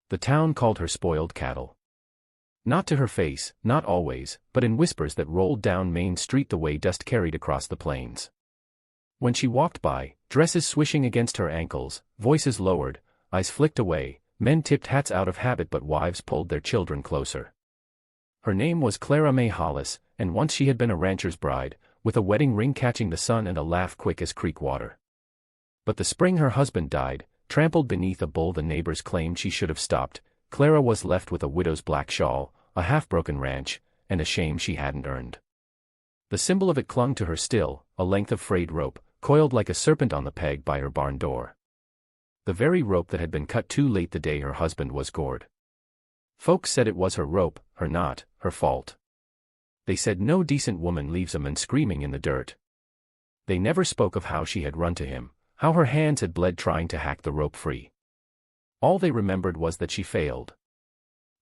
The town called her spoiled cattle. Not to her face, not always, but in whispers that rolled down Main Street the way dust carried across the plains. When she walked by, dresses swishing against her ankles, voices lowered, eyes flicked away, men tipped hats out of habit but wives pulled their children closer. Her name was Clara May Hollis, and once she had been a rancher's bride, with a wedding ring catching the sun and a laugh quick as creek water. But the spring her husband died, trampled beneath a bull the neighbors claimed she should have stopped, Clara was left with a widow's black shawl, a half-broken ranch, and a shame she hadn't earned. The symbol of it clung to her still, a length of frayed rope, coiled like a serpent on the peg by her barn door. The very rope that had been cut too late the day her husband was gored. Folks said it was her rope, her knot, her fault. They said no decent woman leaves a man screaming in the dirt. They never spoke of how she had run to him, how her hands had bled trying to hack the rope free. All they remembered was that she failed.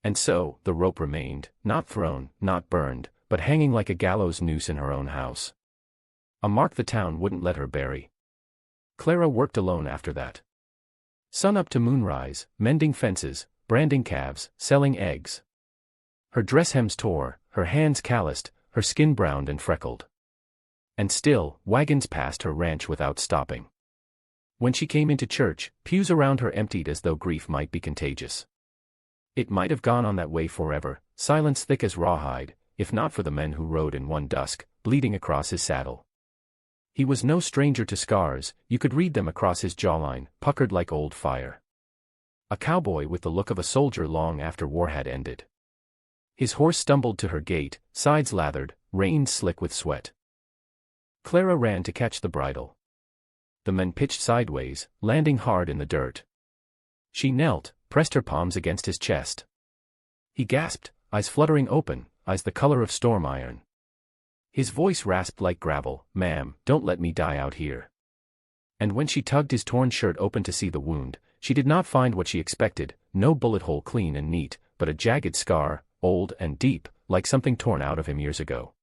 And so, the rope remained, not thrown, not burned, but hanging like a gallows noose in her own house. A mark the town wouldn't let her bury. Clara worked alone after that. Sun up to moonrise, mending fences, branding calves, selling eggs. Her dress hems tore, her hands calloused, her skin browned and freckled. And still, wagons passed her ranch without stopping. When she came into church, pews around her emptied as though grief might be contagious. It might have gone on that way forever, silence thick as rawhide, if not for the men who rode in one dusk, bleeding across his saddle. He was no stranger to scars, you could read them across his jawline, puckered like old fire. A cowboy with the look of a soldier long after war had ended. His horse stumbled to her gate, sides lathered, reins slick with sweat. Clara ran to catch the bridle. The men pitched sideways, landing hard in the dirt. She knelt, pressed her palms against his chest. He gasped, eyes fluttering open, eyes the color of storm iron. His voice rasped like gravel, "Ma'am, don't let me die out here." And when she tugged his torn shirt open to see the wound, she did not find what she expected, no bullet hole clean and neat, but a jagged scar, old and deep, like something torn out of him years ago.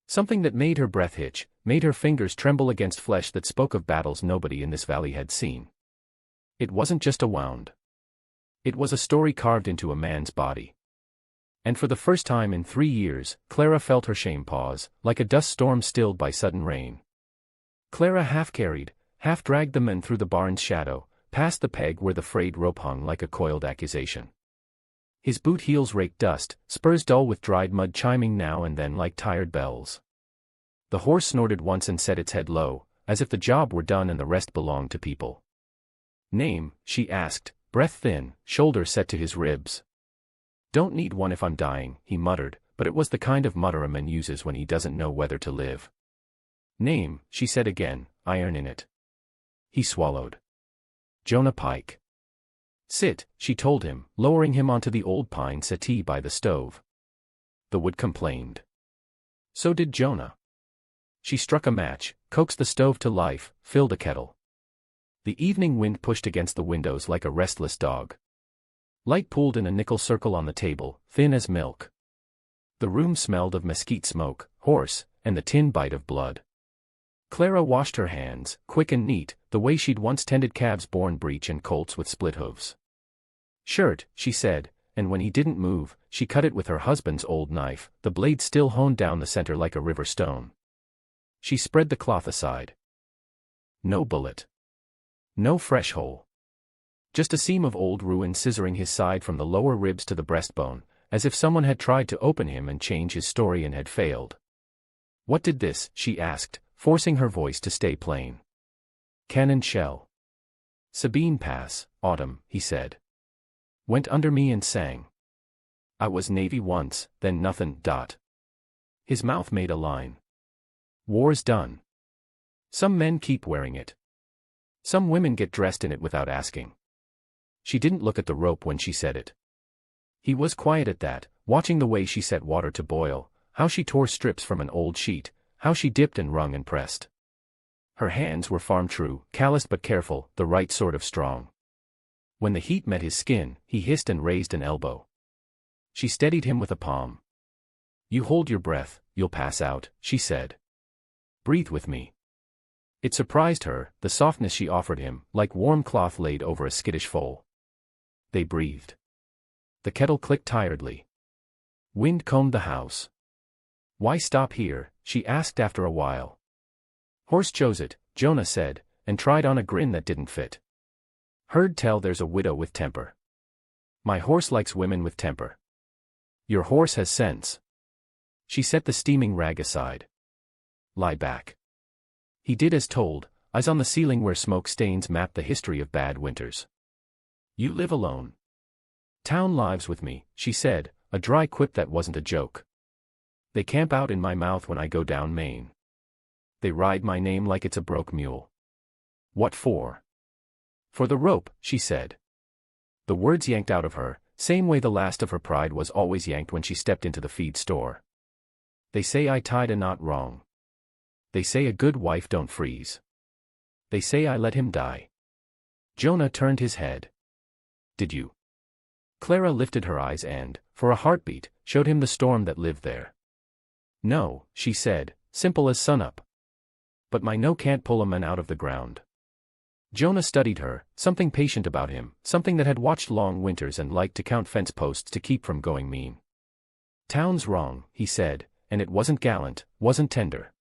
Something that made her breath hitch, made her fingers tremble against flesh that spoke of battles nobody in this valley had seen. It wasn't just a wound. It was a story carved into a man's body. And for the first time in 3 years, Clara felt her shame pause, like a dust storm stilled by sudden rain. Clara half-carried, half-dragged the men through the barn's shadow, past the peg where the frayed rope hung like a coiled accusation. His boot heels raked dust, spurs dull with dried mud chiming now and then like tired bells. The horse snorted once and set its head low, as if the job were done and the rest belonged to people. "Name?" she asked, breath thin, shoulder set to his ribs. "Don't need one if I'm dying," he muttered, but it was the kind of mutter a man uses when he doesn't know whether to live. "Name," she said again, "iron in it." He swallowed. "Jonah Pike." "Sit," she told him, lowering him onto the old pine settee by the stove. The wood complained. So did Jonah. She struck a match, coaxed the stove to life, filled a kettle. The evening wind pushed against the windows like a restless dog. Light pooled in a nickel circle on the table, thin as milk. The room smelled of mesquite smoke, horse, and the tin bite of blood. Clara washed her hands, quick and neat, the way she'd once tended calves born breech and colts with split hooves. "Shirt," she said, and when he didn't move, she cut it with her husband's old knife, the blade still honed down the center like a river stone. She spread the cloth aside. No bullet. No fresh hole. Just a seam of old ruin scissoring his side from the lower ribs to the breastbone, as if someone had tried to open him and change his story and had failed. "What did this?" she asked, forcing her voice to stay plain. "Cannon shell." "Sabine Pass, autumn," he said. "Went under me and sang. I was Navy once, then nothin'. His mouth made a line. "War's done. Some men keep wearing it. Some women get dressed in it without asking." She didn't look at the rope when she said it. He was quiet at that, watching the way she set water to boil, how she tore strips from an old sheet, how she dipped and wrung and pressed. Her hands were farm-true, calloused but careful, the right sort of strong. When the heat met his skin, he hissed and raised an elbow. She steadied him with a palm. "You hold your breath, you'll pass out," she said. "Breathe with me." It surprised her, the softness she offered him, like warm cloth laid over a skittish foal. They breathed. The kettle clicked tiredly. Wind combed the house. Why stop here? She asked after a while. Horse chose it, Jonah said, and tried on a grin that didn't fit. Heard tell there's a widow with temper. My horse likes women with temper. Your horse has sense. She set the steaming rag aside. Lie back. He did as told, eyes on the ceiling where smoke stains mapped the history of bad winters. You live alone. Town lives with me, she said, a dry quip that wasn't a joke. They camp out in my mouth when I go down Maine. They ride my name like it's a broke mule. What for? For the rope, she said. The words yanked out of her, same way the last of her pride was always yanked when she stepped into the feed store. They say I tied a knot wrong. They say a good wife don't freeze. They say I let him die. Jonah turned his head. Did you? Clara lifted her eyes and, for a heartbeat, showed him the storm that lived there. No, she said, simple as sunup. But my no can't pull a man out of the ground. Jonah studied her, something patient about him, something that had watched long winters and liked to count fence posts to keep from going mean. Town's wrong, he said, and it wasn't gallant, wasn't tender.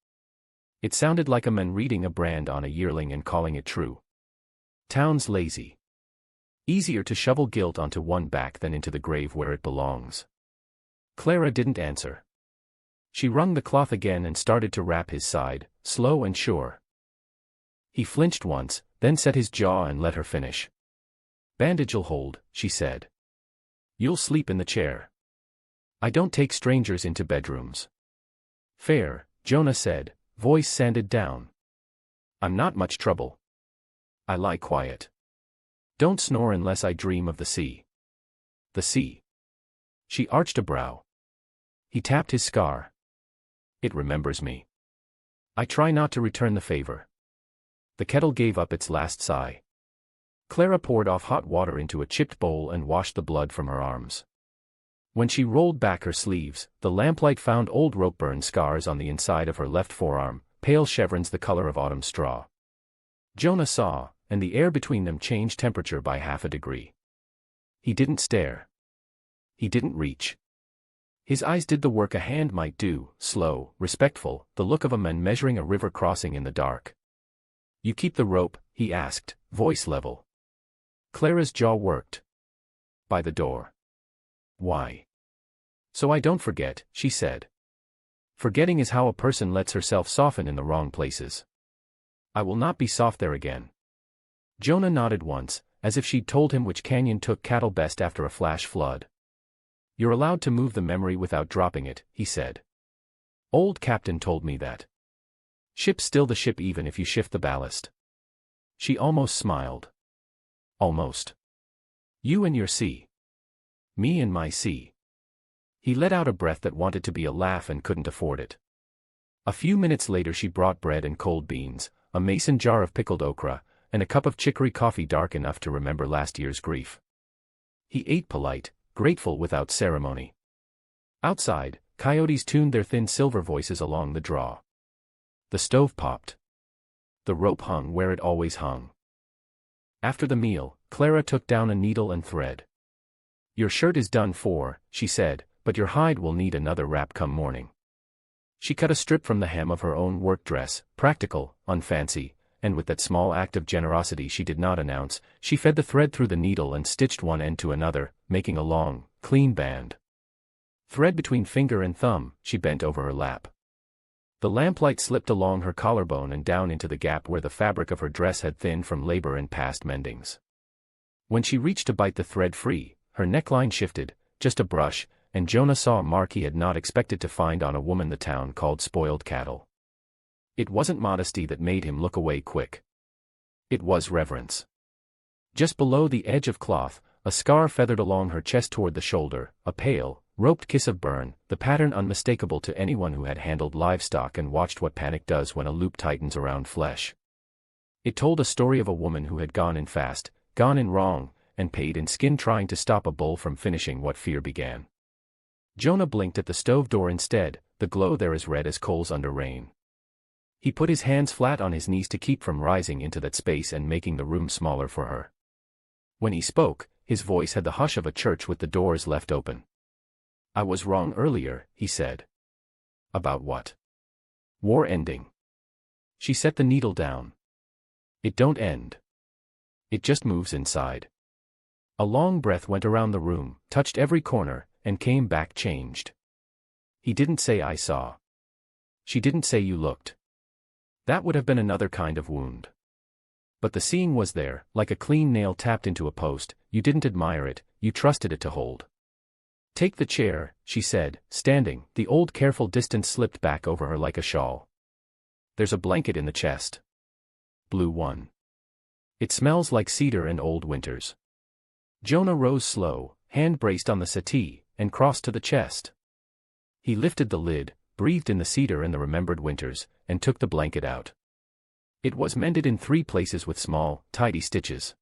It sounded like a man reading a brand on a yearling and calling it true. Town's lazy. Easier to shovel guilt onto one back than into the grave where it belongs. Clara didn't answer. She wrung the cloth again and started to wrap his side, slow and sure. He flinched once, then set his jaw and let her finish. Bandage'll hold, she said. You'll sleep in the chair. I don't take strangers into bedrooms. Fair, Jonah said, voice sanded down. I'm not much trouble. I lie quiet. Don't snore unless I dream of the sea. The sea. She arched a brow. He tapped his scar. It remembers me. I try not to return the favor. The kettle gave up its last sigh. Clara poured off hot water into a chipped bowl and washed the blood from her arms. When she rolled back her sleeves, the lamplight found old rope burn scars on the inside of her left forearm, pale chevrons the color of autumn straw. Jonah saw, and the air between them changed temperature by 1/2 degree. He didn't stare. He didn't reach. His eyes did the work a hand might do, slow, respectful, the look of a man measuring a river crossing in the dark. You keep the rope? He asked, voice level. Clara's jaw worked. By the door. Why? So I don't forget, she said. Forgetting is how a person lets herself soften in the wrong places. I will not be soft there again. Jonah nodded once, as if she'd told him which canyon took cattle best after a flash flood. You're allowed to move the memory without dropping it, he said. Old captain told me that. Ship's still the ship even if you shift the ballast. She almost smiled. Almost. You and your sea. Me and my sea. He let out a breath that wanted to be a laugh and couldn't afford it. A few minutes later she brought bread and cold beans, a mason jar of pickled okra, and a cup of chicory coffee dark enough to remember last year's grief. He ate polite, grateful without ceremony. Outside, coyotes tuned their thin silver voices along the draw. The stove popped. The rope hung where it always hung. After the meal, Clara took down a needle and thread. Your shirt is done for, she said, but your hide will need another wrap come morning. She cut a strip from the hem of her own work dress, practical, unfancy, and with that small act of generosity she did not announce, she fed the thread through the needle and stitched one end to another, making a long, clean band. Thread between finger and thumb, she bent over her lap. The lamplight slipped along her collarbone and down into the gap where the fabric of her dress had thinned from labor and past mendings. When she reached to bite the thread free, her neckline shifted, just a brush, and Jonah saw a mark he had not expected to find on a woman the town called spoiled cattle. It wasn't modesty that made him look away quick. It was reverence. Just below the edge of cloth, a scar feathered along her chest toward the shoulder, a pale, roped kiss of burn, the pattern unmistakable to anyone who had handled livestock and watched what panic does when a loop tightens around flesh. It told a story of a woman who had gone in fast, gone in wrong, and paid in skin trying to stop a bull from finishing what fear began. Jonah blinked at the stove door instead, the glow there as red as coals under rain. He put his hands flat on his knees to keep from rising into that space and making the room smaller for her. When he spoke, his voice had the hush of a church with the doors left open. "I was wrong earlier," he said. "About what?" "War ending." She set the needle down. "It don't end. It just moves inside." A long breath went around the room, touched every corner, and came back changed. "He didn't say I saw. She didn't say you looked. That would have been another kind of wound. But the seeing was there, like a clean nail tapped into a post. You didn't admire it, you trusted it to hold." "Take the chair," she said, standing. The old careful distance slipped back over her like a shawl. "There's a blanket in the chest. Blue one. It smells like cedar and old winters." Jonah rose slow, hand braced on the settee, and crossed to the chest. He lifted the lid, breathed in the cedar and the remembered winters, and took the blanket out. It was mended in 3 places with small, tidy stitches.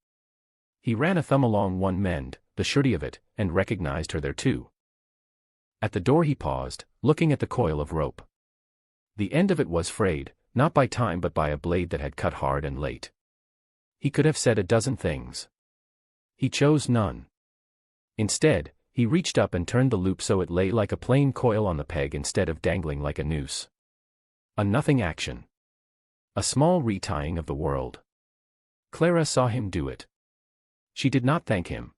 He ran a thumb along one mend, the surety of it, and recognized her there too. At the door he paused, looking at the coil of rope. The end of it was frayed, not by time but by a blade that had cut hard and late. He could have said a dozen things. He chose none. Instead, he reached up and turned the loop so it lay like a plain coil on the peg instead of dangling like a noose. A nothing action. A small retying of the world. Clara saw him do it. She did not thank him.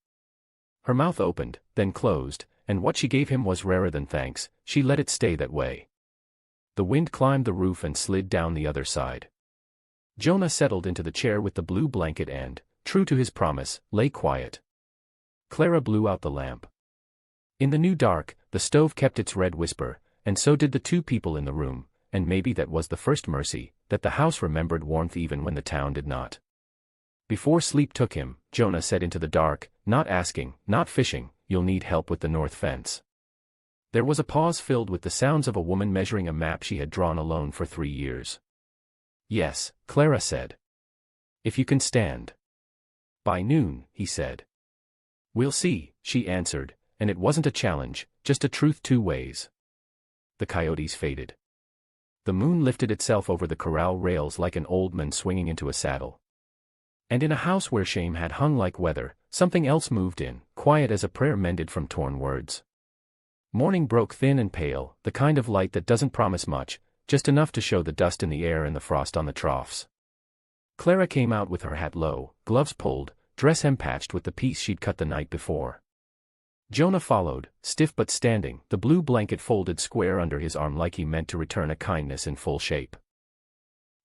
Her mouth opened, then closed, and what she gave him was rarer than thanks. She let it stay that way. The wind climbed the roof and slid down the other side. Jonah settled into the chair with the blue blanket and, true to his promise, lay quiet. Clara blew out the lamp. In the new dark, the stove kept its red whisper, and so did the 2 people in the room, and maybe that was the first mercy, that the house remembered warmth even when the town did not. Before sleep took him, Jonah said into the dark, not asking, not fishing, "You'll need help with the north fence." There was a pause filled with the sounds of a woman measuring a map she had drawn alone for 3 years. "Yes," Clara said. "If you can stand." "By noon," he said. "We'll see," she answered, and it wasn't a challenge, just a truth 2 ways. The coyotes faded. The moon lifted itself over the corral rails like an old man swinging into a saddle. And in a house where shame had hung like weather, something else moved in, quiet as a prayer mended from torn words. Morning broke thin and pale, the kind of light that doesn't promise much, just enough to show the dust in the air and the frost on the troughs. Clara came out with her hat low, gloves pulled, dress hem patched with the piece she'd cut the night before. Jonah followed, stiff but standing, the blue blanket folded square under his arm like he meant to return a kindness in full shape.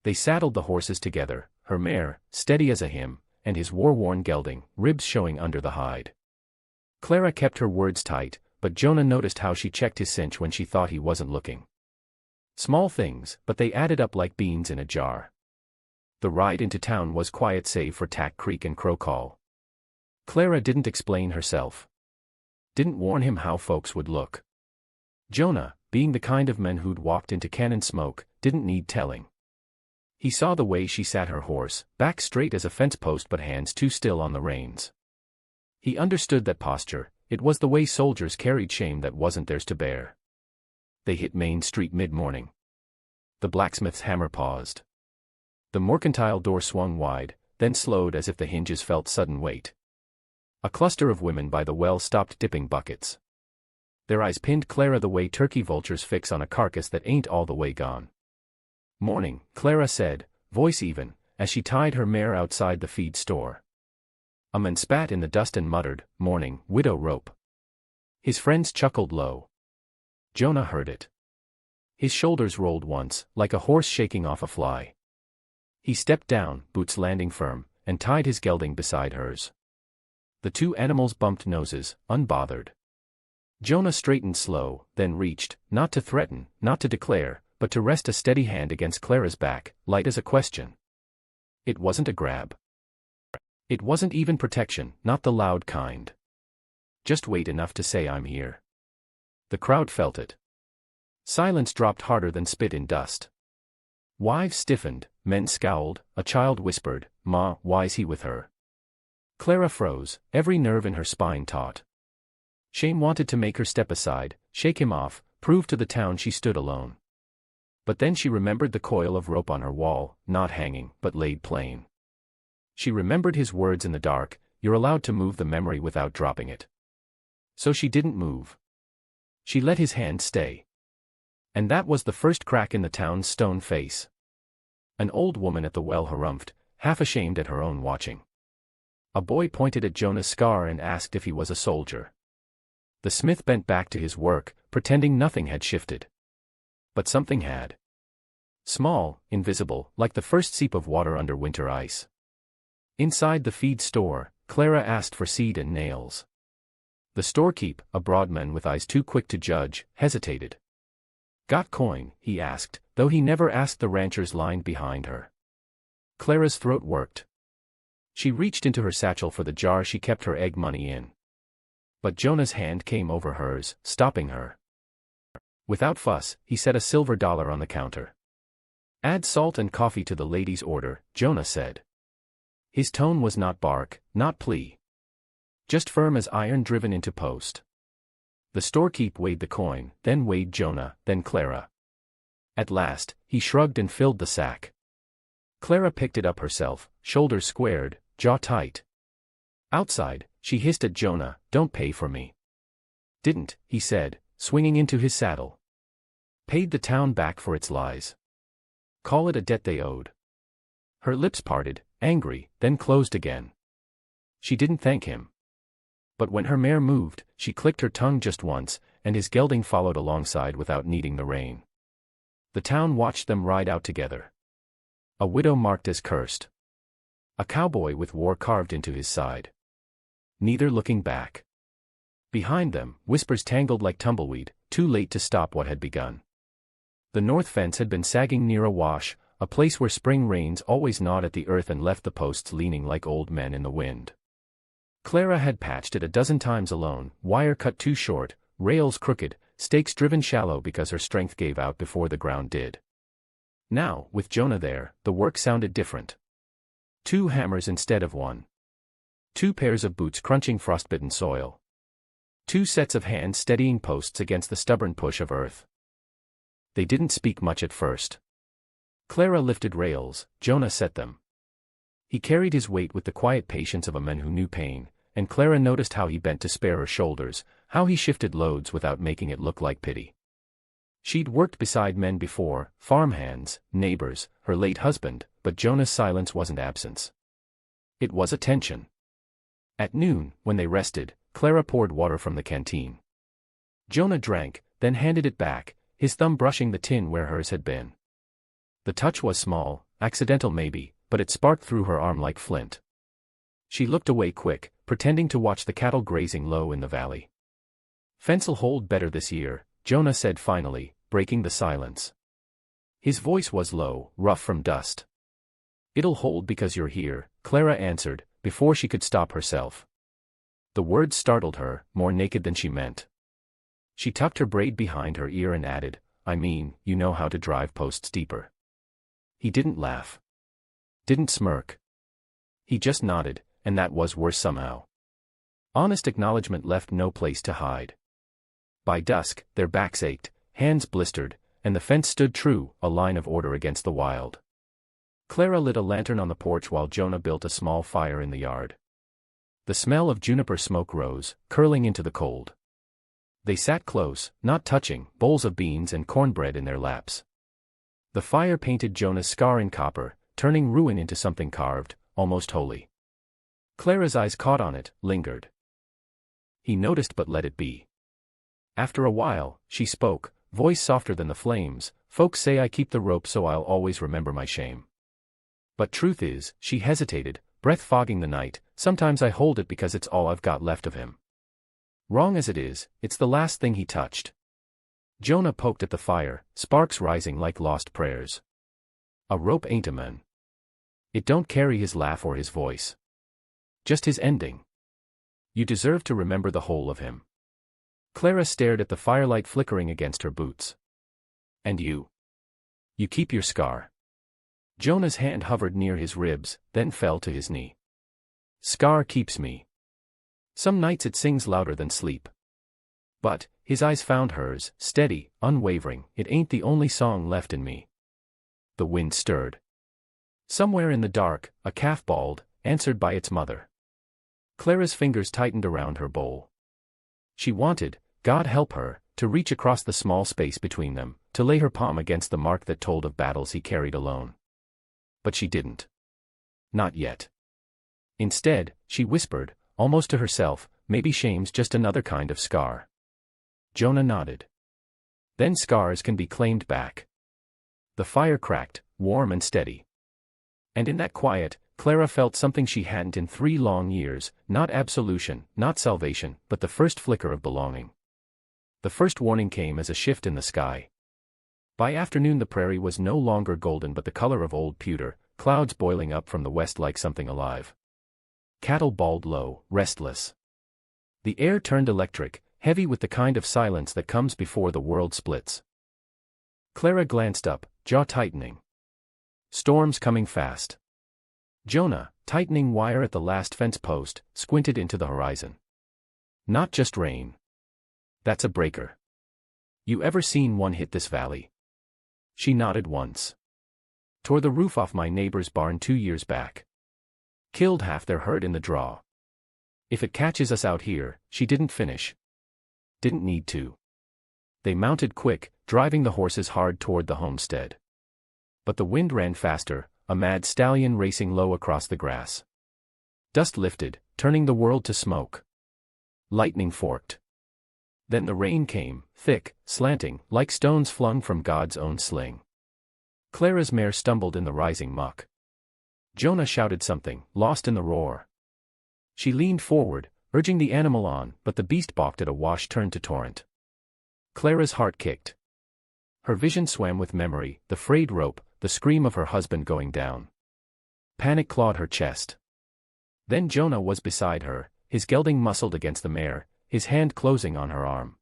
They saddled the horses together, her mare, steady as a hymn, and his war-worn gelding, ribs showing under the hide. Clara kept her words tight, but Jonah noticed how she checked his cinch when she thought he wasn't looking. Small things, but they added up like beans in a jar. The ride into town was quiet save for Tack Creek and Crow Call. Clara didn't explain herself. Didn't warn him how folks would look. Jonah, being the kind of man who'd walked into cannon smoke, didn't need telling. He saw the way she sat her horse, back straight as a fence post but hands too still on the reins. He understood that posture, it was the way soldiers carried shame that wasn't theirs to bear. They hit Main Street mid-morning. The blacksmith's hammer paused. The mercantile door swung wide, then slowed as if the hinges felt sudden weight. A cluster of women by the well stopped dipping buckets. Their eyes pinned Clara the way turkey vultures fix on a carcass that ain't all the way gone. "Morning," Clara said, voice even, as she tied her mare outside the feed store. A man spat in the dust and muttered, "Morning, widow rope." His friends chuckled low. Jonah heard it. His shoulders rolled once, like a horse shaking off a fly. He stepped down, boots landing firm, and tied his gelding beside hers. The 2 animals bumped noses, unbothered. Jonah straightened slow, then reached, not to threaten, not to declare, but to rest a steady hand against Clara's back, light as a question. It wasn't a grab. It wasn't even protection, not the loud kind. Just weight enough to say I'm here. The crowd felt it. Silence dropped harder than spit in dust. Wives stiffened, men scowled, a child whispered, "Ma, why's he with her?" Clara froze, every nerve in her spine taut. Shame wanted to make her step aside, shake him off, prove to the town she stood alone. But then she remembered the coil of rope on her wall, not hanging, but laid plain. She remembered his words in the dark, you're allowed to move the memory without dropping it. So she didn't move. She let his hand stay. And that was the first crack in the town's stone face. An old woman at the well harumphed, half ashamed at her own watching. A boy pointed at Jonah's scar and asked if he was a soldier. The smith bent back to his work, pretending nothing had shifted. But something had. Small, invisible, like the first seep of water under winter ice. Inside the feed store, Clara asked for seed and nails. The storekeep, a broad man with eyes too quick to judge, hesitated. Got coin, he asked, though he never asked the ranchers lined behind her. Clara's throat worked. She reached into her satchel for the jar she kept her egg money in. But Jonah's hand came over hers, stopping her. Without fuss, he set a silver dollar on the counter. Add salt and coffee to the lady's order, Jonah said. His tone was not bark, not plea. Just firm as iron driven into post. The storekeep weighed the coin, then weighed Jonah, then Clara. At last, he shrugged and filled the sack. Clara picked it up herself, shoulders squared, jaw tight. Outside, she hissed at Jonah, "Don't pay for me." "Didn't," he said, swinging into his saddle. "Paid the town back for its lies. Call it a debt they owed." Her lips parted, angry, then closed again. She didn't thank him. But when her mare moved, she clicked her tongue just once, and his gelding followed alongside without needing the rein. The town watched them ride out together. A widow marked as cursed. A cowboy with war carved into his side. Neither looking back. Behind them, whispers tangled like tumbleweed, too late to stop what had begun. The north fence had been sagging near a wash, a place where spring rains always gnawed at the earth and left the posts leaning like old men in the wind. Clara had patched it a dozen times alone, wire cut too short, rails crooked, stakes driven shallow because her strength gave out before the ground did. Now, with Jonah there, the work sounded different. 2 hammers instead of 1. 2 pairs of boots crunching frostbitten soil. 2 sets of hands steadying posts against the stubborn push of earth. They didn't speak much at first. Clara lifted rails, Jonah set them. He carried his weight with the quiet patience of a man who knew pain, and Clara noticed how he bent to spare her shoulders, how he shifted loads without making it look like pity. She'd worked beside men before, farmhands, neighbors, her late husband, but Jonah's silence wasn't absence. It was attention. At noon, when they rested, Clara poured water from the canteen. Jonah drank, then handed it back, his thumb brushing the tin where hers had been. The touch was small, accidental maybe, but it sparked through her arm like flint. She looked away quick, pretending to watch the cattle grazing low in the valley. "Fence'll hold better this year," Jonah said finally, breaking the silence. His voice was low, rough from dust. "It'll hold because you're here," Clara answered, before she could stop herself. The words startled her, more naked than she meant. She tucked her braid behind her ear and added, "I mean, you know how to drive posts deeper." He didn't laugh. Didn't smirk. He just nodded, and that was worse somehow. Honest acknowledgement left no place to hide. By dusk, their backs ached, hands blistered, and the fence stood true, a line of order against the wild. Clara lit a lantern on the porch while Jonah built a small fire in the yard. The smell of juniper smoke rose, curling into the cold. They sat close, not touching, bowls of beans and cornbread in their laps. The fire painted Jonah's scar in copper, turning ruin into something carved, almost holy. Clara's eyes caught on it, lingered. He noticed but let it be. After a while, she spoke, voice softer than the flames, "Folks say I keep the rope so I'll always remember my shame. But truth is," she hesitated, breath fogging the night, "sometimes I hold it because it's all I've got left of him. Wrong as it is, it's the last thing he touched." Jonah poked at the fire, sparks rising like lost prayers. "A rope ain't a man. It don't carry his laugh or his voice. Just his ending. You deserve to remember the whole of him." Clara stared at the firelight flickering against her boots. "And you? You keep your scar." Jonah's hand hovered near his ribs, then fell to his knee. "Scar keeps me. Some nights it sings louder than sleep." But, his eyes found hers, steady, unwavering, "It ain't the only song left in me." The wind stirred. Somewhere in the dark, a calf bawled, answered by its mother. Clara's fingers tightened around her bowl. She wanted, God help her, to reach across the small space between them, to lay her palm against the mark that told of battles he carried alone. But she didn't. Not yet. Instead, she whispered, almost to herself, maybe shame's just another kind of scar. Jonah nodded. Then scars can be claimed back. The fire cracked, warm and steady. And in that quiet, Clara felt something she hadn't in 3 long years, not absolution, not salvation, but the first flicker of belonging. The first warning came as a shift in the sky. By afternoon the prairie was no longer golden but the color of old pewter, clouds boiling up from the west like something alive. Cattle bawled low, restless. The air turned electric, heavy with the kind of silence that comes before the world splits. Clara glanced up, jaw tightening. Storm's coming fast. Jonah, tightening wire at the last fence post, squinted into the horizon. Not just rain. That's a breaker. You ever seen one hit this valley? She nodded once. Tore the roof off my neighbor's barn 2 years back. Killed half their herd in the draw. If it catches us out here, she didn't finish. Didn't need to. They mounted quick, driving the horses hard toward the homestead. But the wind ran faster, a mad stallion racing low across the grass. Dust lifted, turning the world to smoke. Lightning forked. Then the rain came, thick, slanting, like stones flung from God's own sling. Clara's mare stumbled in the rising muck. Jonah shouted something, lost in the roar. She leaned forward, urging the animal on, but the beast balked at a wash turned to torrent. Clara's heart kicked. Her vision swam with memory, the frayed rope, the scream of her husband going down. Panic clawed her chest. Then Jonah was beside her, his gelding muscled against the mare, his hand closing on her arm.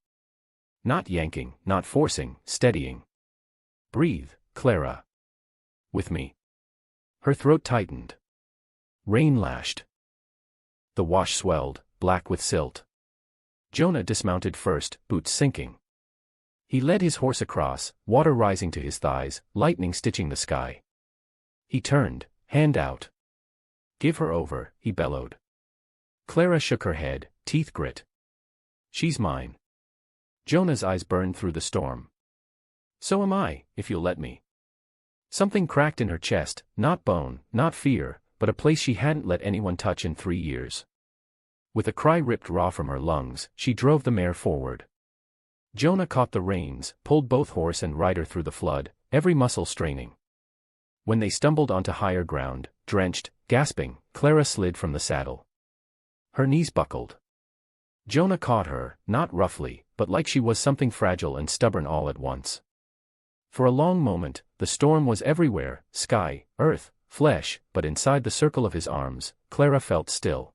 Not yanking, not forcing, steadying. Breathe, Clara. With me. Her throat tightened. Rain lashed. The wash swelled, black with silt. Jonah dismounted first, boots sinking. He led his horse across, water rising to his thighs, lightning stitching the sky. He turned, hand out. Give her over, he bellowed. Clara shook her head, teeth grit. She's mine. Jonah's eyes burned through the storm. So am I, if you'll let me. Something cracked in her chest, not bone, not fear, but a place she hadn't let anyone touch in 3 years. With a cry ripped raw from her lungs, she drove the mare forward. Jonah caught the reins, pulled both horse and rider through the flood, every muscle straining. When they stumbled onto higher ground, drenched, gasping, Clara slid from the saddle. Her knees buckled. Jonah caught her, not roughly, but like she was something fragile and stubborn all at once. For a long moment, the storm was everywhere, sky, earth, flesh, but inside the circle of his arms, Clara felt still.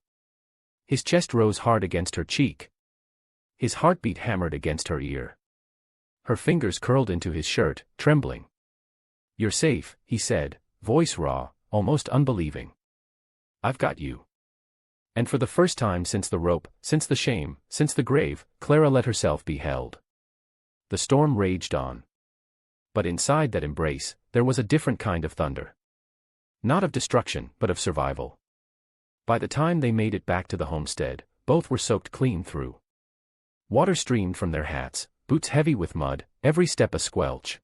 His chest rose hard against her cheek. His heartbeat hammered against her ear. Her fingers curled into his shirt, trembling. You're safe, he said, voice raw, almost unbelieving. I've got you. And for the first time since the rope, since the shame, since the grave, Clara let herself be held. The storm raged on. But inside that embrace, there was a different kind of thunder. Not of destruction, but of survival. By the time they made it back to the homestead, both were soaked clean through. Water streamed from their hats, boots heavy with mud, every step a squelch.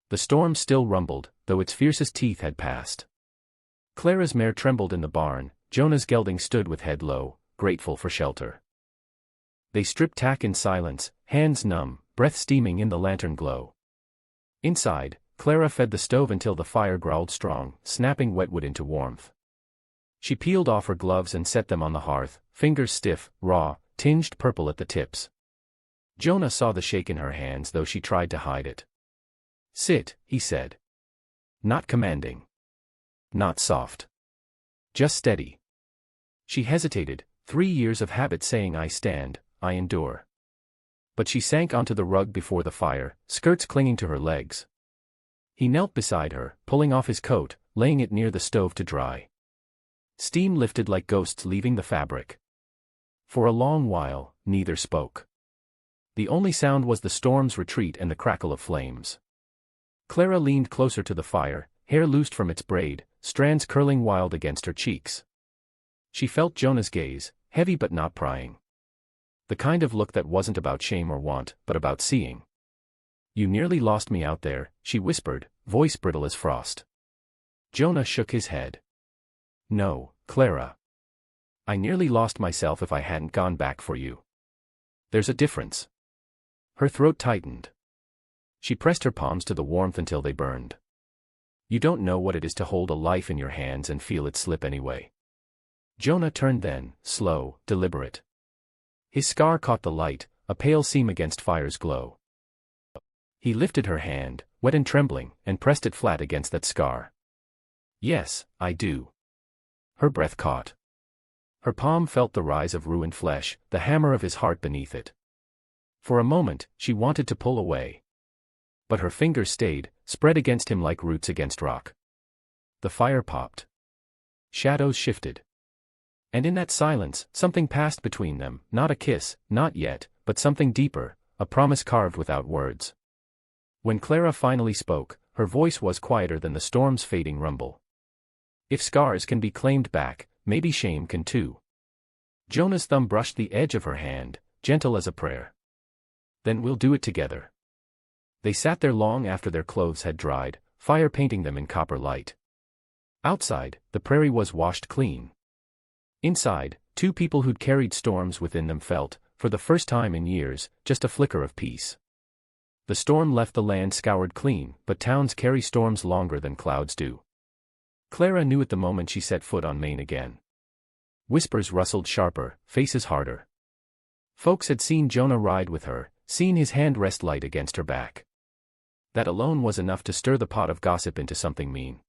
The storm still rumbled, though its fiercest teeth had passed. Clara's mare trembled in the barn, Jonah's gelding stood with head low, grateful for shelter. They stripped tack in silence, hands numb, breath steaming in the lantern glow. Inside, Clara fed the stove until the fire growled strong, snapping wetwood into warmth. She peeled off her gloves and set them on the hearth, fingers stiff, raw, tinged purple at the tips. Jonah saw the shake in her hands though she tried to hide it. Sit, he said. Not commanding. Not soft. Just steady. She hesitated, 3 years of habit saying I stand, I endure. But she sank onto the rug before the fire, skirts clinging to her legs. He knelt beside her, pulling off his coat, laying it near the stove to dry. Steam lifted like ghosts leaving the fabric. For a long while, neither spoke. The only sound was the storm's retreat and the crackle of flames. Clara leaned closer to the fire, hair loosed from its braid, strands curling wild against her cheeks. She felt Jonah's gaze, heavy but not prying. The kind of look that wasn't about shame or want, but about seeing. "You nearly lost me out there," she whispered, voice brittle as frost. Jonah shook his head. "No, Clara. I nearly lost myself if I hadn't gone back for you. There's a difference." Her throat tightened. She pressed her palms to the warmth until they burned. "You don't know what it is to hold a life in your hands and feel it slip anyway." Jonah turned then, slow, deliberate. His scar caught the light, a pale seam against fire's glow. He lifted her hand, wet and trembling, and pressed it flat against that scar. "Yes, I do." Her breath caught. Her palm felt the rise of ruined flesh, the hammer of his heart beneath it. For a moment, she wanted to pull away. But her fingers stayed, spread against him like roots against rock. The fire popped. Shadows shifted. And in that silence, something passed between them, not a kiss, not yet, but something deeper, a promise carved without words. When Clara finally spoke, her voice was quieter than the storm's fading rumble. "If scars can be claimed back, maybe shame can too." Jonah's thumb brushed the edge of her hand, gentle as a prayer. "Then we'll do it together." They sat there long after their clothes had dried, fire painting them in copper light. Outside, the prairie was washed clean. Inside, two people who'd carried storms within them felt, for the first time in years, just a flicker of peace. The storm left the land scoured clean, but towns carry storms longer than clouds do. Clara knew at the moment she set foot on Maine again. Whispers rustled sharper, faces harder. Folks had seen Jonah ride with her, seen his hand rest light against her back. That alone was enough to stir the pot of gossip into something mean.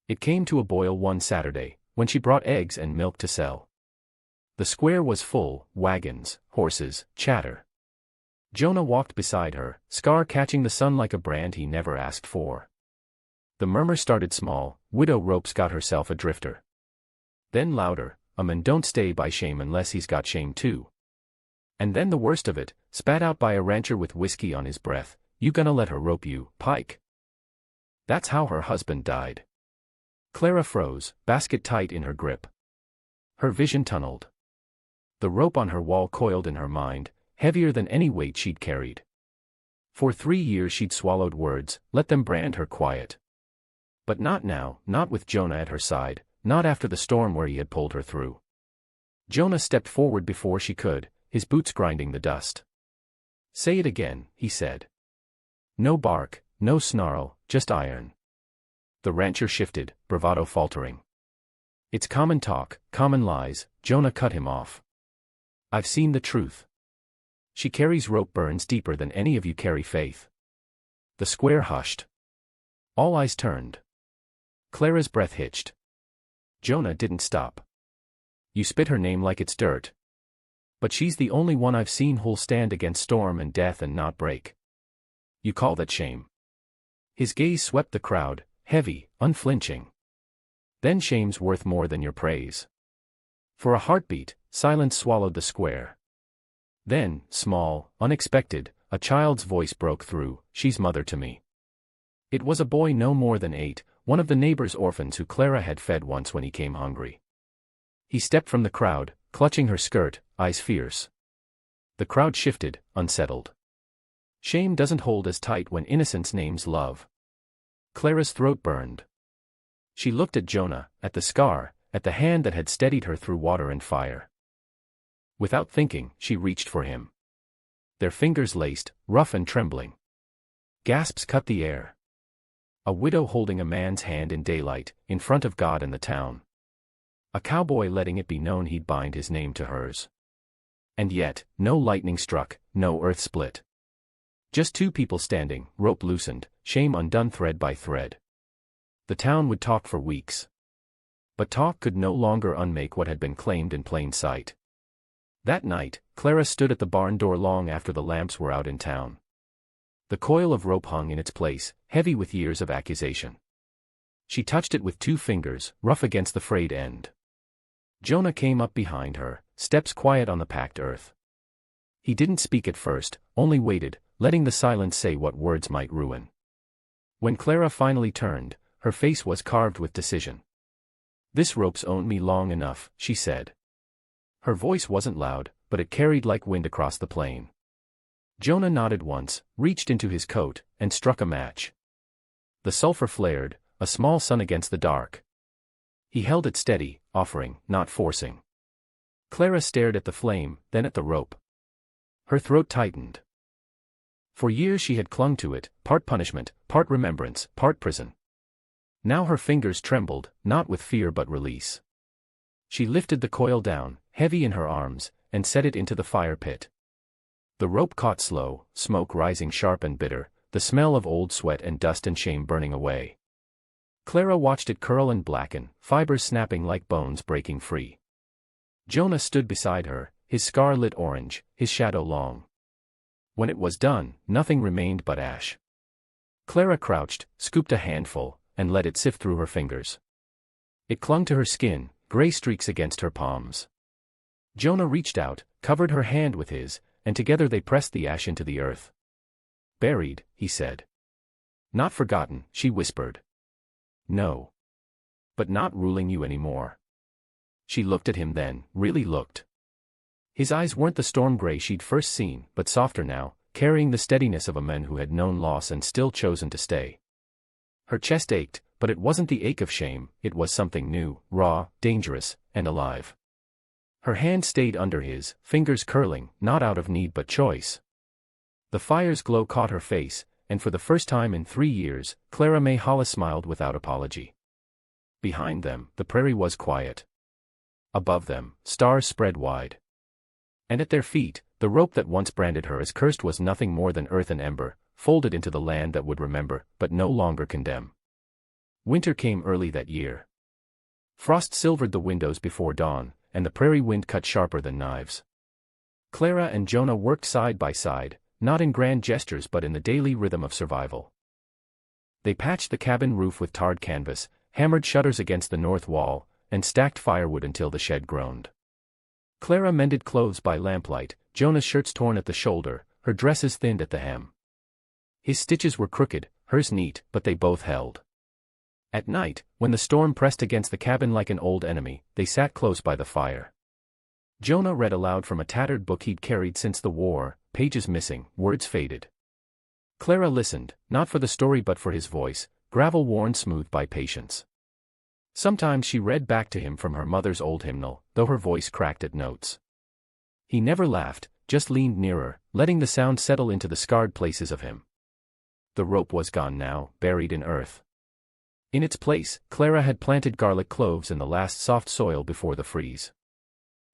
It came to a boil one Saturday, when she brought eggs and milk to sell. The square was full, wagons, horses, chatter. Jonah walked beside her, scar catching the sun like a brand he never asked for. The murmur started small, Widow Ropes got herself a drifter. Then louder, a man don't stay by shame unless he's got shame too. And then the worst of it, spat out by a rancher with whiskey on his breath, "You gonna let her rope you, Pike?" That's how her husband died. Clara froze, basket tight in her grip. Her vision tunneled. The rope on her wall coiled in her mind, heavier than any weight she'd carried. For 3 years she'd swallowed words, let them brand her quiet. But not now, not with Jonah at her side, not after the storm where he had pulled her through. Jonah stepped forward before she could, his boots grinding the dust. "Say it again," he said. No bark, no snarl, just iron. The rancher shifted, bravado faltering. "It's common talk, common lies," Jonah cut him off. "I've seen the truth. She carries rope burns deeper than any of you carry faith." The square hushed. All eyes turned. Clara's breath hitched. Jonah didn't stop. "You spit her name like it's dirt. But she's the only one I've seen who'll stand against storm and death and not break. You call that shame?" His gaze swept the crowd, heavy, unflinching. "Then shame's worth more than your praise." For a heartbeat, silence swallowed the square. Then, small, unexpected, a child's voice broke through, "She's mother to me." It was a boy no more than 8, one of the neighbor's orphans who Clara had fed once when he came hungry. He stepped from the crowd, clutching her skirt, eyes fierce. The crowd shifted, unsettled. Shame doesn't hold as tight when innocence names love. Clara's throat burned. She looked at Jonah, at the scar, at the hand that had steadied her through water and fire. Without thinking, she reached for him. Their fingers laced, rough and trembling. Gasps cut the air. A widow holding a man's hand in daylight, in front of God and the town. A cowboy letting it be known he'd bind his name to hers. And yet, no lightning struck, no earth split. Just two people standing, rope loosened, shame undone thread by thread. The town would talk for weeks. But talk could no longer unmake what had been claimed in plain sight. That night, Clara stood at the barn door long after the lamps were out in town. The coil of rope hung in its place, heavy with years of accusation. She touched it with 2 fingers, rough against the frayed end. Jonah came up behind her, steps quiet on the packed earth. He didn't speak at first, only waited, letting the silence say what words might ruin. When Clara finally turned, her face was carved with decision. "This rope's owned me long enough," she said. Her voice wasn't loud, but it carried like wind across the plain. Jonah nodded once, reached into his coat, and struck a match. The sulfur flared, a small sun against the dark. He held it steady, offering, not forcing. Clara stared at the flame, then at the rope. Her throat tightened. For years she had clung to it, part punishment, part remembrance, part prison. Now her fingers trembled, not with fear but release. She lifted the coil down, heavy in her arms, and set it into the fire pit. The rope caught slow, smoke rising sharp and bitter, the smell of old sweat and dust and shame burning away. Clara watched it curl and blacken, fibers snapping like bones breaking free. Jonah stood beside her, his scar lit orange, his shadow long. When it was done, nothing remained but ash. Clara crouched, scooped a handful, and let it sift through her fingers. It clung to her skin, gray streaks against her palms. Jonah reached out, covered her hand with his, and together they pressed the ash into the earth. "Buried," he said. "Not forgotten," she whispered. "No. But not ruling you anymore." She looked at him then, really looked. His eyes weren't the storm gray she'd first seen, but softer now, carrying the steadiness of a man who had known loss and still chosen to stay. Her chest ached, but it wasn't the ache of shame, it was something new, raw, dangerous, and alive. Her hand stayed under his, fingers curling, not out of need but choice. The fire's glow caught her face, and for the first time in 3 years, Clara May Hollis smiled without apology. Behind them, the prairie was quiet. Above them, stars spread wide. And at their feet, the rope that once branded her as cursed was nothing more than earth and ember, folded into the land that would remember, but no longer condemn. Winter came early that year. Frost silvered the windows before dawn, and the prairie wind cut sharper than knives. Clara and Jonah worked side by side, not in grand gestures but in the daily rhythm of survival. They patched the cabin roof with tarred canvas, hammered shutters against the north wall, and stacked firewood until the shed groaned. Clara mended clothes by lamplight, Jonah's shirts torn at the shoulder, her dresses thinned at the hem. His stitches were crooked, hers neat, but they both held. At night, when the storm pressed against the cabin like an old enemy, they sat close by the fire. Jonah read aloud from a tattered book he'd carried since the war, pages missing, words faded. Clara listened, not for the story but for his voice, gravel worn smooth by patience. Sometimes she read back to him from her mother's old hymnal, though her voice cracked at notes. He never laughed, just leaned nearer, letting the sound settle into the scarred places of him. The rope was gone now, buried in earth. In its place, Clara had planted garlic cloves in the last soft soil before the freeze.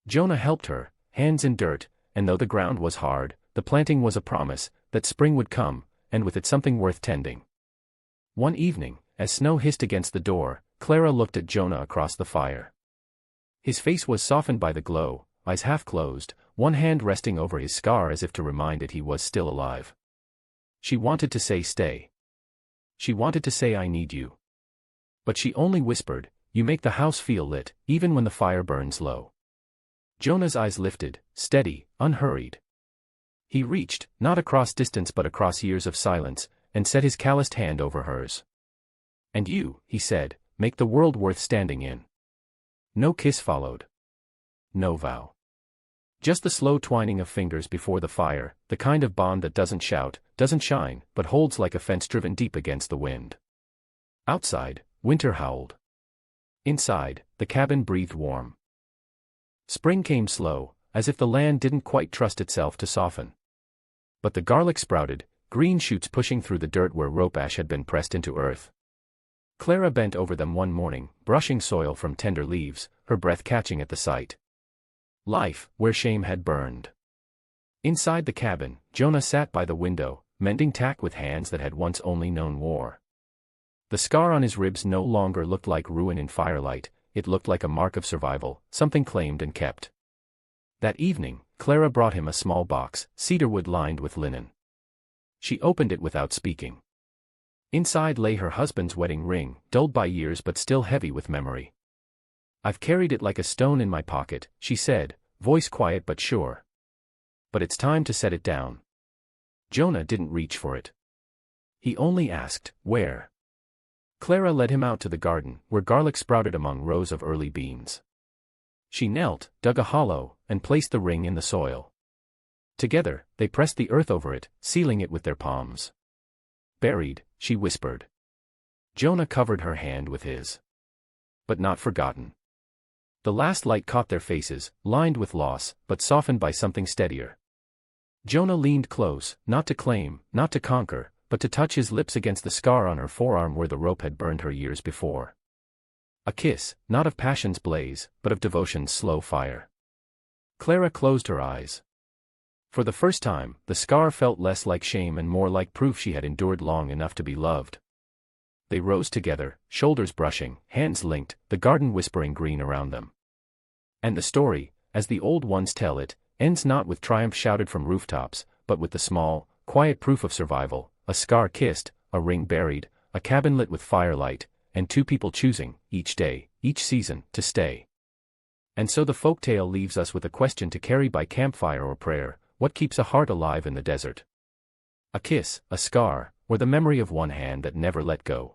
Jonah helped her, hands in dirt, and though the ground was hard, the planting was a promise that spring would come, and with it something worth tending. One evening, as snow hissed against the door, Clara looked at Jonah across the fire. His face was softened by the glow, eyes half closed, one hand resting over his scar as if to remind it he was still alive. She wanted to say stay. She wanted to say I need you. But she only whispered, you make the house feel lit, even when the fire burns low. Jonah's eyes lifted, steady, unhurried. He reached, not across distance but across years of silence, and set his calloused hand over hers. And you, he said, make the world worth standing in. No kiss followed. No vow. Just the slow twining of fingers before the fire, the kind of bond that doesn't shout, doesn't shine, but holds like a fence driven deep against the wind. Outside, winter howled. Inside, the cabin breathed warm. Spring came slow, as if the land didn't quite trust itself to soften. But the garlic sprouted, green shoots pushing through the dirt where rope ash had been pressed into earth. Clara bent over them one morning, brushing soil from tender leaves, her breath catching at the sight. Life, where shame had burned. Inside the cabin, Jonah sat by the window, mending tack with hands that had once only known war. The scar on his ribs no longer looked like ruin in firelight, it looked like a mark of survival, something claimed and kept. That evening, Clara brought him a small box, cedarwood lined with linen. She opened it without speaking. Inside lay her husband's wedding ring, dulled by years but still heavy with memory. I've carried it like a stone in my pocket, she said, voice quiet but sure. But it's time to set it down. Jonah didn't reach for it. He only asked, where? Clara led him out to the garden, where garlic sprouted among rows of early beans. She knelt, dug a hollow, and placed the ring in the soil. Together, they pressed the earth over it, sealing it with their palms. "Buried," she whispered. Jonah covered her hand with his. "But not forgotten." The last light caught their faces, lined with loss, but softened by something steadier. Jonah leaned close, not to claim, not to conquer, but to touch his lips against the scar on her forearm where the rope had burned her years before. A kiss, not of passion's blaze, but of devotion's slow fire. Clara closed her eyes. For the first time, the scar felt less like shame and more like proof she had endured long enough to be loved. They rose together, shoulders brushing, hands linked, the garden whispering green around them. And the story, as the old ones tell it, ends not with triumph shouted from rooftops, but with the small, quiet proof of survival, a scar kissed, a ring buried, a cabin lit with firelight, and two people choosing, each day, each season, to stay. And so the folktale leaves us with a question to carry by campfire or prayer: what keeps a heart alive in the desert? A kiss, a scar, or the memory of one hand that never let go?